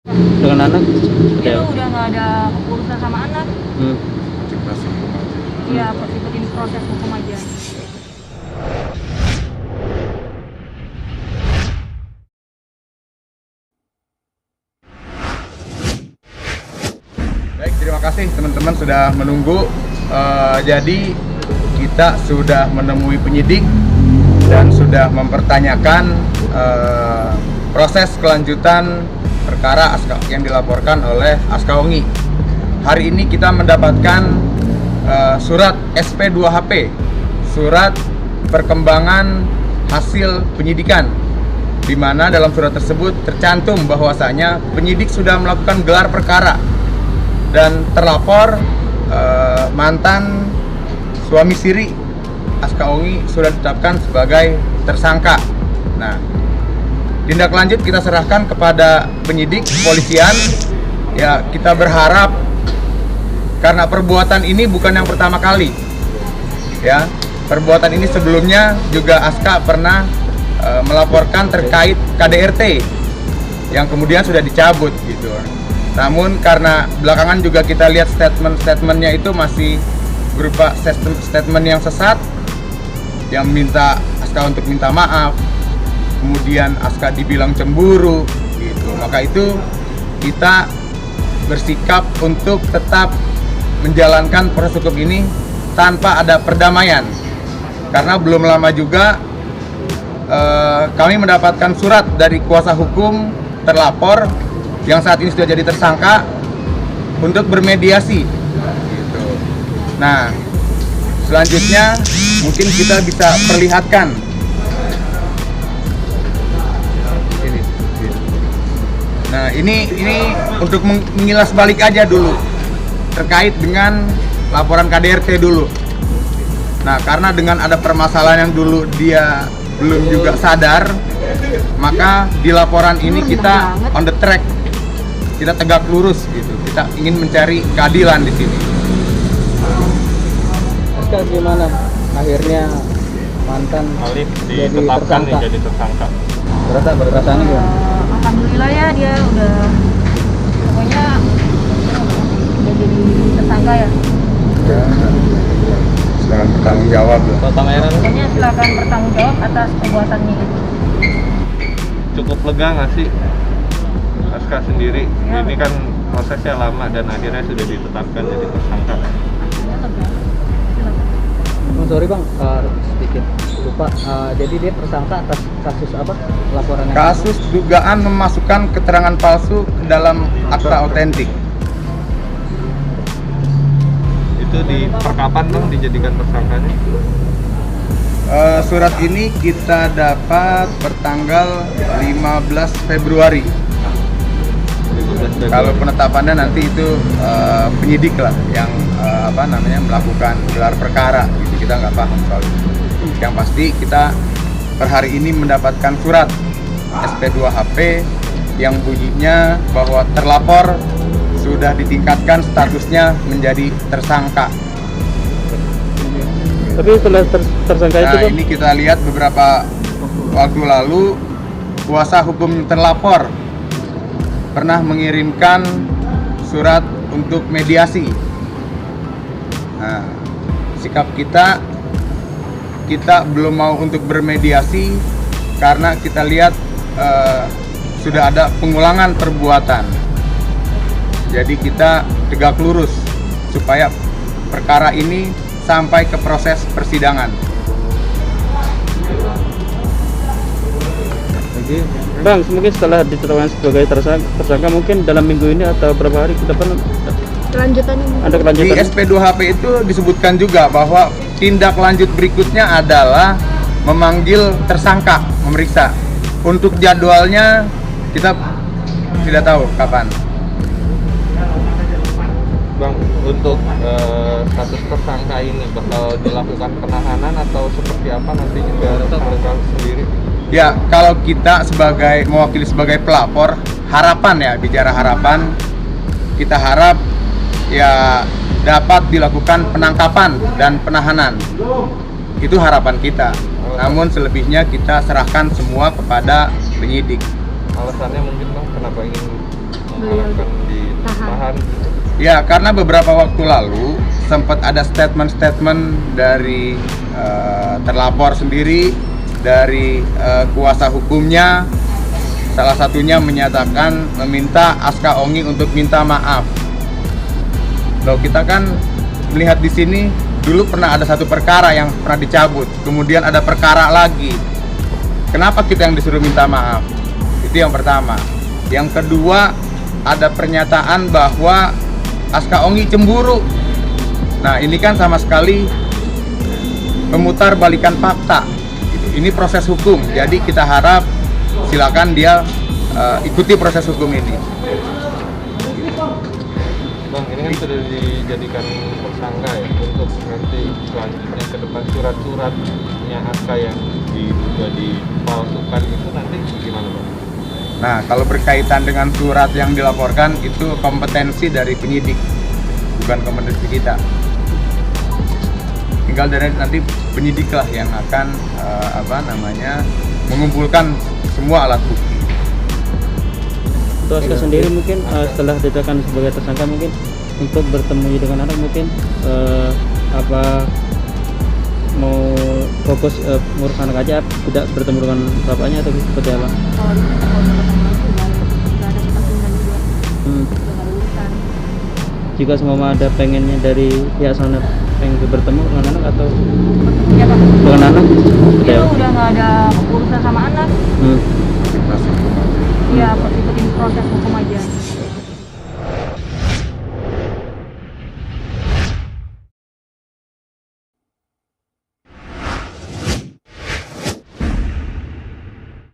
Dengan anak? Dia tuh udah nggak ada urusan sama anak. Iya, ikutin proses hukum aja. Baik, terima kasih teman-teman sudah menunggu. Jadi kita sudah menemui penyidik dan sudah mempertanyakan proses kelanjutan perkara yang dilaporkan oleh Askaongi. Hari ini kita mendapatkan surat SP2HP, surat perkembangan hasil penyidikan, di mana dalam surat tersebut tercantum bahwasanya penyidik sudah melakukan gelar perkara dan terlapor mantan suami siri Askaongi sudah ditetapkan sebagai tersangka. Nah, tindak lanjut kita serahkan kepada penyidik kepolisian. Ya, kita berharap karena perbuatan ini bukan yang pertama kali. Ya, perbuatan ini sebelumnya juga Aska pernah melaporkan terkait KDRT yang kemudian sudah dicabut gitu. Namun karena belakangan juga kita lihat statementnya itu masih berupa statement yang sesat, yang minta Aska untuk minta maaf, kemudian Aska dibilang cemburu gitu. Maka itu kita bersikap untuk tetap menjalankan proses hukum ini tanpa ada perdamaian, karena belum lama juga kami mendapatkan surat dari kuasa hukum terlapor yang saat ini sudah jadi tersangka untuk bermediasi gitu. Nah, selanjutnya mungkin kita bisa perlihatkan ini. Nah, ini untuk mengilas balik aja dulu terkait dengan laporan KDRT dulu. Nah, karena dengan ada permasalahan yang dulu dia belum juga sadar, maka di laporan ini kita on the track, kita tegak lurus gitu. Kita ingin mencari keadilan di sini. Aska gimana akhirnya mantan Alif ditetapkan jadi tersangka? Perasaannya gimana? Alhamdulillah ya, dia udah pokoknya udah jadi tersangka ya. Ya, silakan bertanggung jawab lah. Pokoknya silakan bertanggung jawab atas perbuatannya itu. Cukup lega nggak sih Aska sendiri? Ya. Ini kan prosesnya lama dan akhirnya sudah ditetapkan jadi tersangka. Ya, lega. Silakan. Oh, sorry bang, sedikit lupa. Jadi dia tersangka atas kasus apa? Laporan yang Kasus dugaan memasukkan keterangan palsu ke dalam akta otentik. Itu di perkapan bang dijadikan tersangkanya? Surat ini kita dapat pertanggal 15 Februari. 15 Februari. Kalau penetapannya nanti itu penyidik lah yang melakukan gelar perkara gitu. Kita nggak paham soal itu. Yang pasti kita per hari ini mendapatkan surat SP2HP yang bunyinya bahwa terlapor sudah ditingkatkan statusnya menjadi tersangka. Tapi setelah tersangka itu Nah, ini kita lihat beberapa waktu lalu kuasa hukum terlapor pernah mengirimkan surat untuk mediasi. Nah, sikap kita belum mau untuk bermediasi karena kita lihat sudah ada pengulangan perbuatan. Jadi kita tegak lurus supaya perkara ini sampai ke proses persidangan. Jadi, bang, mungkin setelah ditetapkan sebagai tersangka mungkin dalam minggu ini atau berapa hari ke depan Kelanjutannya ada Di kelanjutan? SP2HP itu disebutkan juga bahwa tindak lanjut berikutnya adalah memanggil tersangka, memeriksa. Untuk jadwalnya kita tidak tahu kapan. Bang, untuk status tersangka ini bakal dilakukan penahanan atau seperti apa nanti juga tersangka sendiri? Ya, kalau kita mewakili sebagai pelapor, harapan ya, bicara harapan, kita harap ya dapat dilakukan penangkapan dan penahanan. Itu harapan kita. Namun selebihnya kita serahkan semua kepada penyidik. Alasannya mungkin bang, kenapa ingin mengharapkan ditahan? Ya, karena beberapa waktu lalu sempat ada statement-statement dari terlapor sendiri, dari kuasa hukumnya. Salah satunya menyatakan meminta Aska Ongi untuk minta maaf. Loh, kita kan melihat di sini dulu pernah ada satu perkara yang pernah dicabut, kemudian ada perkara lagi. Kenapa kita yang disuruh minta maaf? Itu yang pertama. Yang kedua, ada pernyataan bahwa Aska Ongi cemburu. Nah, ini kan sama sekali memutar balikan fakta. Ini proses hukum, jadi kita harap silakan dia ikuti proses hukum ini. Bang, ini kan sudah dijadikan tersangka ya, untuk nanti selanjutnya ke depan surat-suratnya Aska yang diduga dipalsukan itu nanti gimana Bang? Nah, kalau berkaitan dengan surat yang dilaporkan itu kompetensi dari penyidik, bukan kompetensi kita. Tinggal dari nanti penyidik lah yang akan mengumpulkan semua alat bukti. Untuk Aska sendiri mungkin setelah ditetapkan sebagai tersangka mungkin untuk bertemu dengan anak mungkin mau fokus ngurus anak aja, tidak bertemu dengan bapaknya atau seperti apa? Kalau di ketemu langsung nggak ada kepentingan juga, nggak ada urusan. Jika semua ada pengennya dari pihak sana pengen bertemu dengan anak atau Ya Pak, dengan anak? dia udah nggak ada urusan sama anak. Proses hukum aja. Iya, ikutin proses hukum aja.